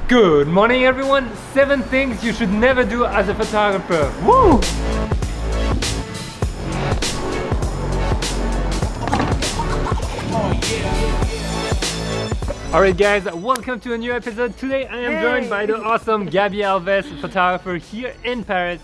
Good morning everyone, 7 things you should never do as a photographer. Woo! Alright guys, welcome to a new episode. Today I am joined by the awesome Gabby Alves, photographer here in Paris.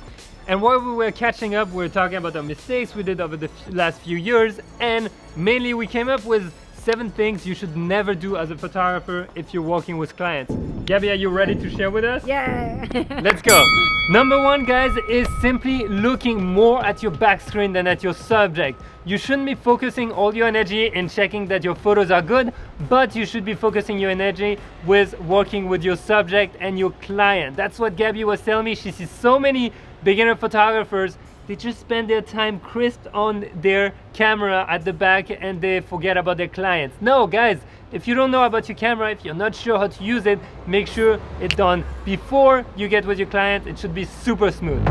And while we were catching up, we were talking about the mistakes we did over the last few years, and mainly we came up with 7 things you should never do as a photographer if you're working with clients. Gabby, are you ready to share with us? Yeah! Let's go! Number 1, guys, is simply looking more at your back screen than at your subject. You shouldn't be focusing all your energy in checking that your photos are good, but you should be focusing your energy with working with your subject and your client. That's what Gabby was telling me. She sees so many beginner photographers, they just spend their time crisped on their camera at the back and they forget about their clients. No, guys, if you don't know about your camera, if you're not sure how to use it, make sure it's done before you get with your client. It should be super smooth.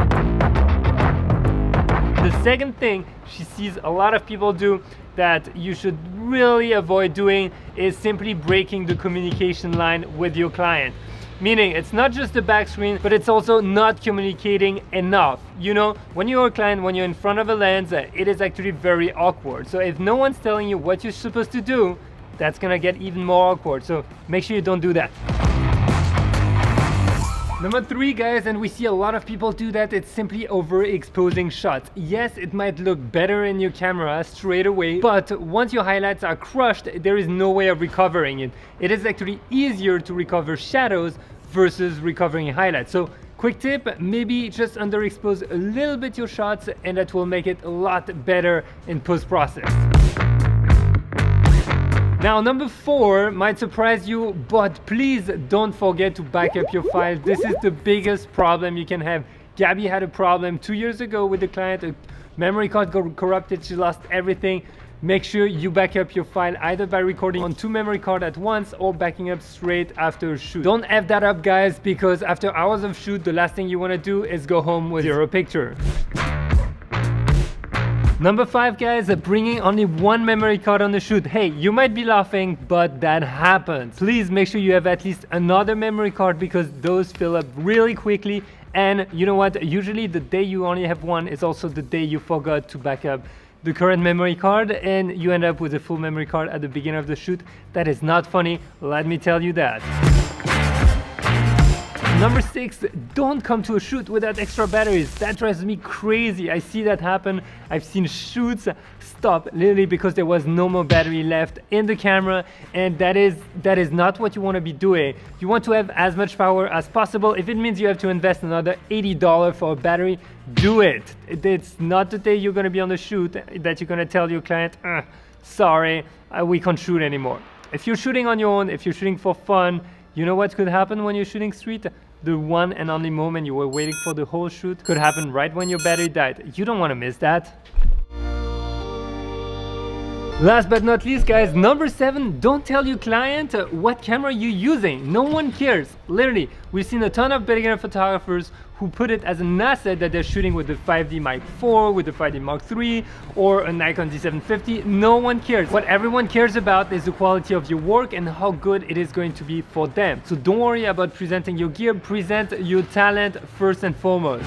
The second thing she sees a lot of people do that you should really avoid doing is simply breaking the communication line with your client. Meaning it's not just the back screen, but it's also not communicating enough. You know, when you're a client, when you're in front of a lens, it is actually very awkward. So if no one's telling you what you're supposed to do, that's gonna get even more awkward. So make sure you don't do that. Number 3, guys, and we see a lot of people do that, it's simply overexposing shots. Yes, it might look better in your camera straight away, but once your highlights are crushed, there is no way of recovering it. It is actually easier to recover shadows versus recovering highlights. So quick tip, maybe just underexpose a little bit your shots and that will make it a lot better in post-process. Now, number 4 might surprise you, but please don't forget to back up your files. This is the biggest problem you can have. Gabby had a problem 2 years ago with a client. A memory card got corrupted, she lost everything. Make sure you back up your file either by recording on 2 memory cards at once or backing up straight after a shoot. Don't F that up, guys, because after hours of shoot, the last thing you want to do is go home with 0 picture. Number 5, guys, bringing only 1 memory card on the shoot. Hey, you might be laughing, but that happens. Please make sure you have at least another memory card because those fill up really quickly. And you know what? Usually the day you only have 1 is also the day you forgot to back up the current memory card and you end up with a full memory card at the beginning of the shoot. That is not funny, let me tell you that. Number 6, don't come to a shoot without extra batteries. That drives me crazy. I see that happen. I've seen shoots stop literally because there was no more battery left in the camera, and that is not what you want to be doing. You want to have as much power as possible. If it means you have to invest another $80 for a battery, do it. It's not the day you're going to be on the shoot that you're going to tell your client, sorry, we can't shoot anymore. If you're shooting on your own, if you're shooting for fun, you know what could happen when you're shooting street? The one and only moment you were waiting for the whole shoot could happen right when your battery died. You don't want to miss that. Last but not least, guys, number 7, don't tell your client what camera you're using. No one cares. Literally, we've seen a ton of beginner photographers who put it as an asset that they're shooting with the 5D Mark IV, with the 5D Mark III, or a Nikon D750. No one cares. What everyone cares about is the quality of your work and how good it is going to be for them. So don't worry about presenting your gear, present your talent first and foremost.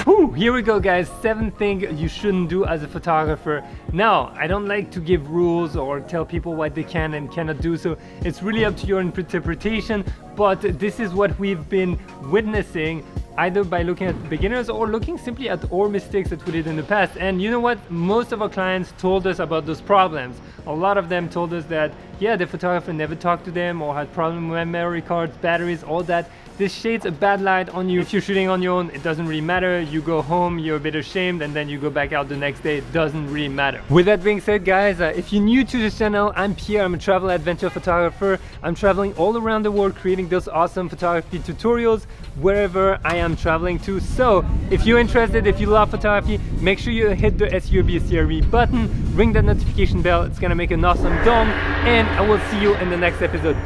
Whew, here we go, guys. 7 things you shouldn't do as a photographer. Now, I don't like to give rules or tell people what they can and cannot do, so it's really up to your interpretation, but this is what we've been witnessing either by looking at beginners or looking simply at all mistakes that we did in the past. And you know what? Most of our clients told us about those problems. A lot of them told us that, yeah, the photographer never talked to them or had problems with memory cards, batteries, all that. This shades a bad light on you. If you're shooting on your own, it doesn't really matter. You go home, you're a bit ashamed, and then you go back out the next day. It doesn't really matter. With that being said, guys, if you're new to this channel, I'm Pierre. I'm a travel adventure photographer. I'm traveling all around the world creating those awesome photography tutorials wherever I am traveling to. So if you're interested, if you love photography, make sure you hit the SUBCRE button, ring that notification bell. It's gonna make an awesome dome, and I will see you in the next episode.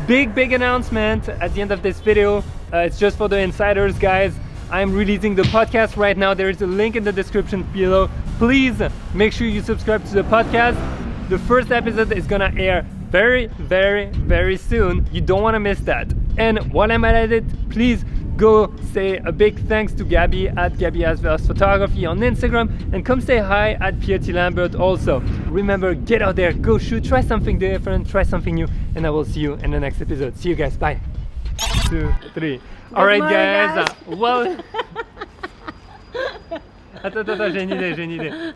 Big announcement at the end of this video. It's just for the insiders, guys. I'm releasing the podcast right now. There is a link in the description below. Please make sure you subscribe to the podcast. The first episode is gonna air very, very, very soon. You don't want to miss that. And while I'm at it, please go say a big thanks to Gabby at Gabby Asver's Photography on Instagram, and come say hi at Pierre Lambert also. Remember, get out there, go shoot, try something different, try something new, and I will see you in the next episode. See you guys, bye. 2, 3. All right, guys. Well. Attends, j'ai une idée.